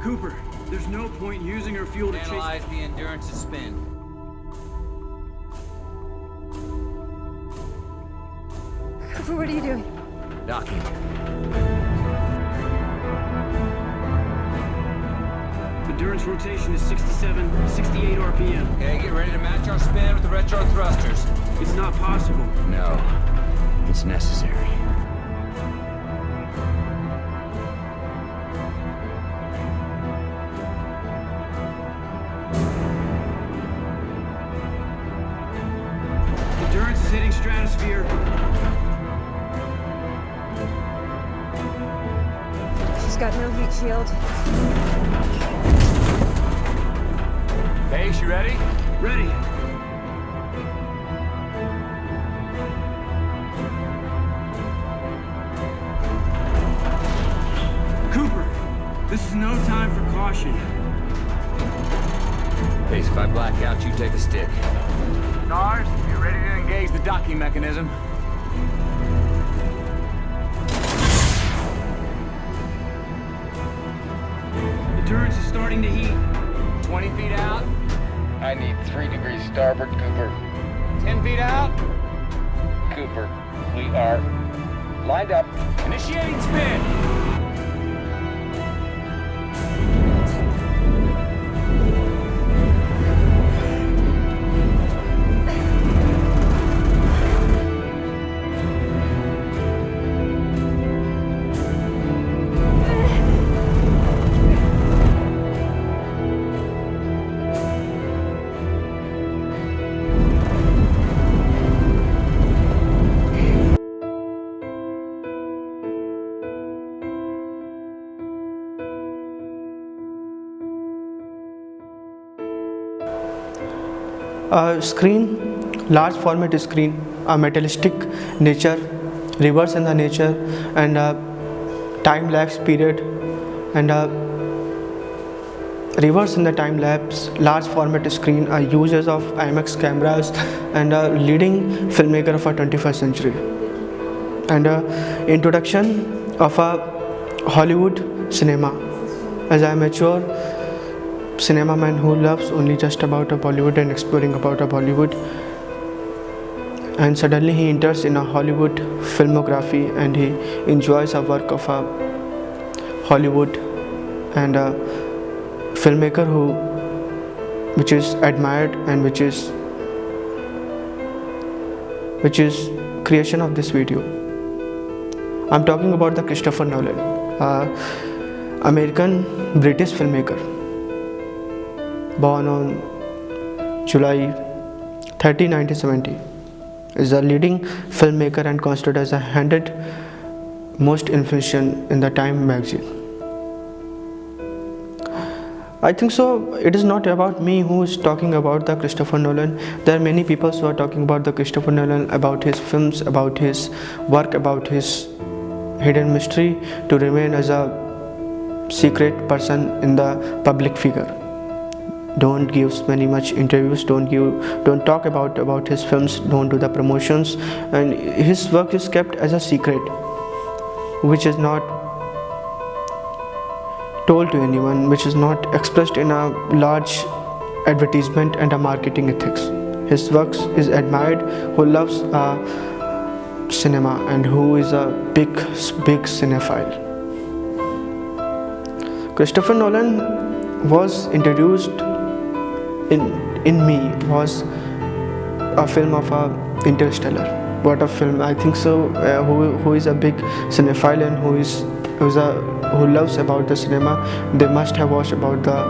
Cooper, there's no point using her fuel to chase... Analyze the Endurance's spin. Cooper, what are you doing? Docking. Endurance rotation is 67, 68 RPM. Okay, get ready to match our spin with the retro thrusters. It's not possible. No, it's necessary. Endurance is hitting stratosphere. She's got no heat shield. Base, you ready? Ready. Cooper, this is no time for caution. Base, if I black out, you take the stick. Stars, you ready to engage the docking mechanism? Endurance is starting to heat. 20 feet out. I need 3 degrees starboard, Cooper. 10 feet out. Cooper, we are lined up. Initiating spin. Screen, large format screen, a metallistic nature, reverse in the nature, and time lapse period, and reverse in the time lapse, large format screen, uses of IMAX cameras, and a leading filmmaker of our 21st century, and introduction of a Hollywood cinema. As a mature cinema man who loves only just about a Bollywood and exploring about a Bollywood, and suddenly he enters in a Hollywood filmography and he enjoys a work of a Hollywood and a filmmaker which is admired and which is creation of this video. I'm talking about the Christopher Nolan, American British filmmaker, born on July 30, 1970, is a leading filmmaker and considered as a 100 most influential in the Time magazine. I think so. It is not about me who is talking about the Christopher Nolan. There are many people who are talking about the Christopher Nolan, about his films, about his work, about his hidden mystery to remain as a secret person in the public figure. Don't give many much interviews, don't talk about his films, don't do the promotions, and his work is kept as a secret which is not told to anyone, which is not expressed in a large advertisement and a marketing ethics. His works is admired, who loves cinema and who is a big cinephile. Christopher Nolan was introduced in me was a film of Interstellar. What a film! I think so. Who is a big cinephile and who loves about the cinema, they must have watched about the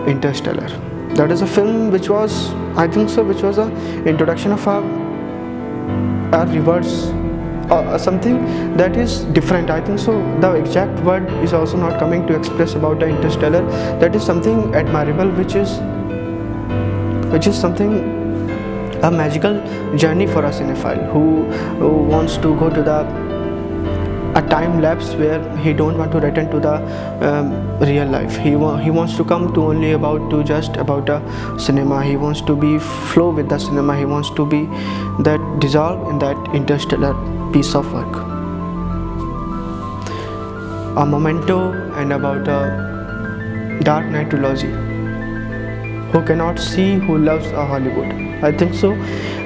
Interstellar. That is a film which was, I think so, which was a introduction of a reverse, something that is different. I think so. The exact word is also not coming to express about the Interstellar. That is something admirable, which is something, a magical journey for a cinephile who wants to go to a time lapse where he don't want to return to the real life. He wants to come to only just about a cinema. He wants to be flow with the cinema. He wants to be that dissolve in that interstellar piece of work. A memento and about Dark Knight trilogy. Who cannot see, who loves a Hollywood. I think so.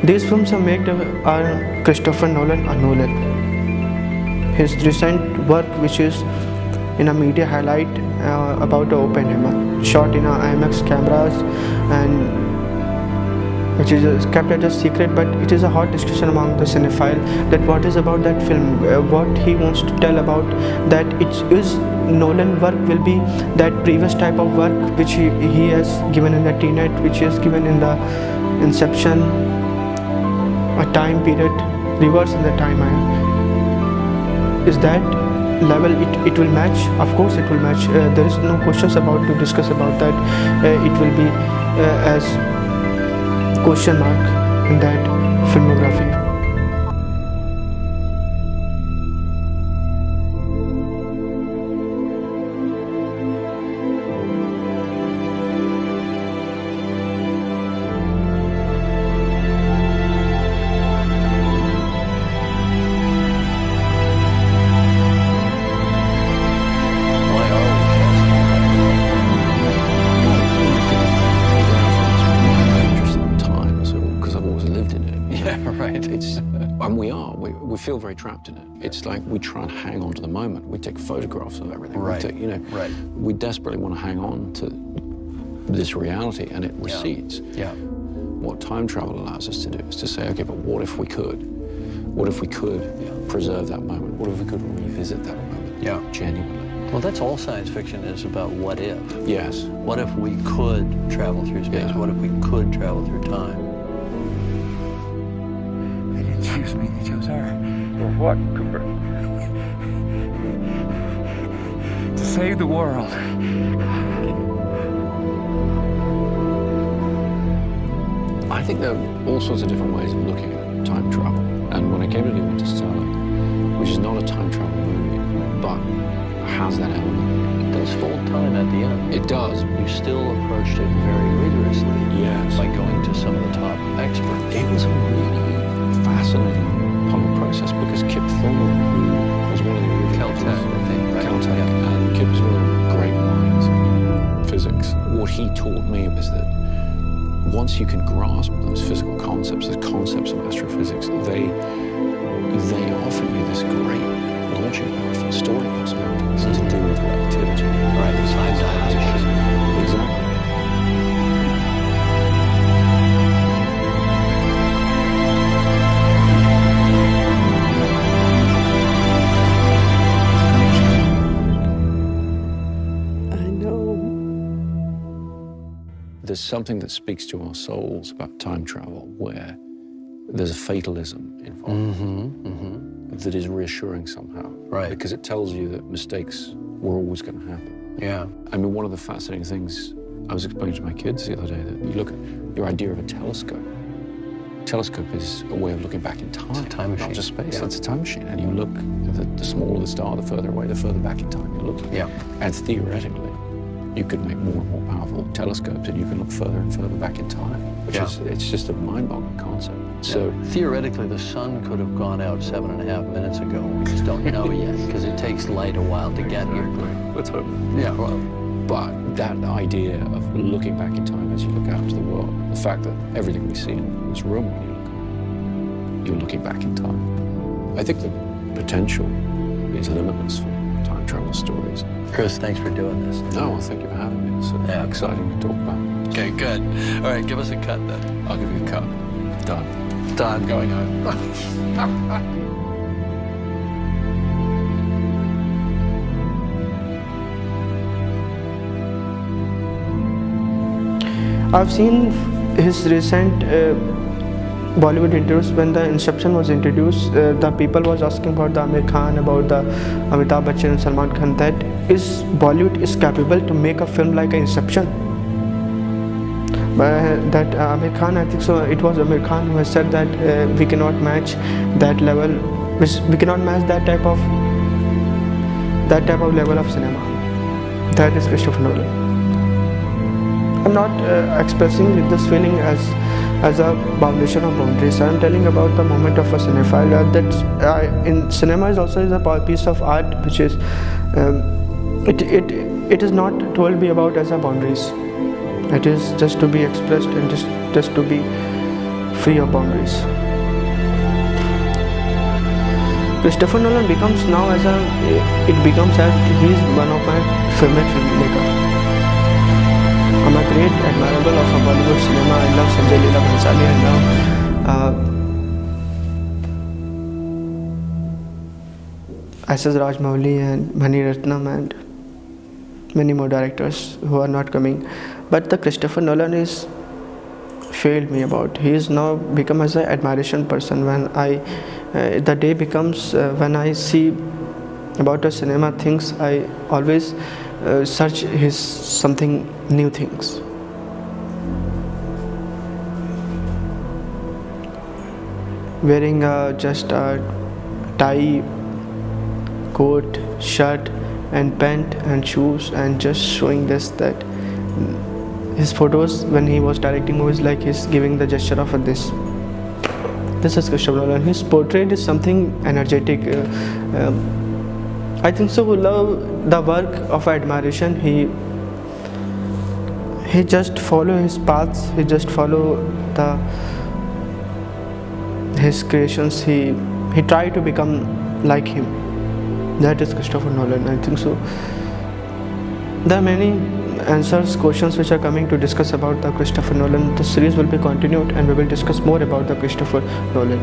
These films are made are Christopher Nolan or Nolan. His recent work, which is in a media highlight about Oppenheimer, shot in a IMAX cameras, and which is kept as a secret, but it is a hot discussion among the cinephile that what is about that film, what he wants to tell about that it is Nolan work will be that previous type of work which he has given in the Tenet, which he has given in the Inception, a time period, reverse in the time. Is that level it will match? Of course it will match. There is no questions about to discuss about that. It will be as question mark in that filmography. We feel very trapped in it. It's like we try and hang on to the moment. We take photographs of everything. Right. We desperately want to hang on to this reality, and it recedes. Yeah. What time travel allows us to do is to say, okay, but what if we could? What if we could preserve that moment? What if we could revisit that moment? Yeah. Genuinely. Well, that's all science fiction is about. What if? Yes. What if we could travel through space? Yeah. What if we could travel through time? They didn't choose me, they chose her. For what, Cooper? To save the world. I think there are all sorts of different ways of looking at time travel. And when I came to do Interstellar, which is not a time travel movie, but has that element. It does fold time at the end. It does. You still approached it very rigorously. Yes. By going to some of the top experts. It was a really fascinating whole process because Kip Thorne, who was one of the original Caltech, I think, right? Caltech, Yeah. and Kip was one of the great minds in physics. What he taught me was that once you can grasp those physical concepts, the concepts of astrophysics, they offer you this great launching pad for story possibilities to do with relativity. Right, time dilation. Exactly. There's something that speaks to our souls about time travel where there's a fatalism involved that is reassuring somehow. Right. Because it tells you that mistakes were always going to happen. Yeah. I mean, one of the fascinating things I was explaining to my kids the other day, that you look at your idea of a telescope. Telescope is a way of looking back in time. It's a time machine. Not just space, Yeah. it's a time machine. And you look, the smaller the star, the further away, the further back in time you look. Yeah. And theoretically, you could make more and more powerful telescopes and you can look further and further back in time, which is, it's just a mind-boggling concept. So theoretically, the sun could have gone out 7.5 minutes ago. We just don't know yet because it takes light a while to get here. let's hope. Yeah, well, But that idea of looking back in time as you look out into the world, the fact that everything we see in this room when you look around, you're looking back in time. I think the potential is limitless for time travel stories. Chris, thanks for doing this. No, well, thank you for having me. It's exciting to talk about. Okay, good. All right, give us a cut then. I'll give you a cut. Done. Done. Going home. I've seen his recent Bollywood interviews when the Inception was introduced. The people was asking about the Amir Khan, about the Amitabh Bachchan and Salman Khan. That is Bollywood is capable to make a film like Inception. That Amir Khan, I think so. It was Amir Khan who has said that we cannot match that level. We cannot match that type of level of cinema. That is Christopher Nolan. I'm not expressing this feeling as a violation of boundaries. I'm telling about the moment of a cinephile. In cinema is also a piece of art which is it it is not told be about as a boundaries. It is just to be expressed and just to be free of boundaries. Christopher Nolan becomes now as he is one of my favorite filmmaker. I'm a great admirer of Bollywood cinema. I love Sanjay Leela Bhansali. I love S.S. Rajmouli and Mani Ratnam and many more directors who are not coming. But the Christopher Nolan is failed me about. He is now become as an admiration person. When the day becomes when I see about the cinema things, I always search his something new things. Wearing just a tie, coat, shirt and pant and shoes, and just showing this that his photos when he was directing movies, like he's giving the gesture of this. This is Christopher Nolan. His portrait is something energetic. I think so. We love the work of admiration. He just follow his paths. He just follow his creations. He try to become like him. That is Christopher Nolan. I think so. There are many questions which are coming to discuss about the Christopher Nolan. The series will be continued and we will discuss more about the Christopher Nolan.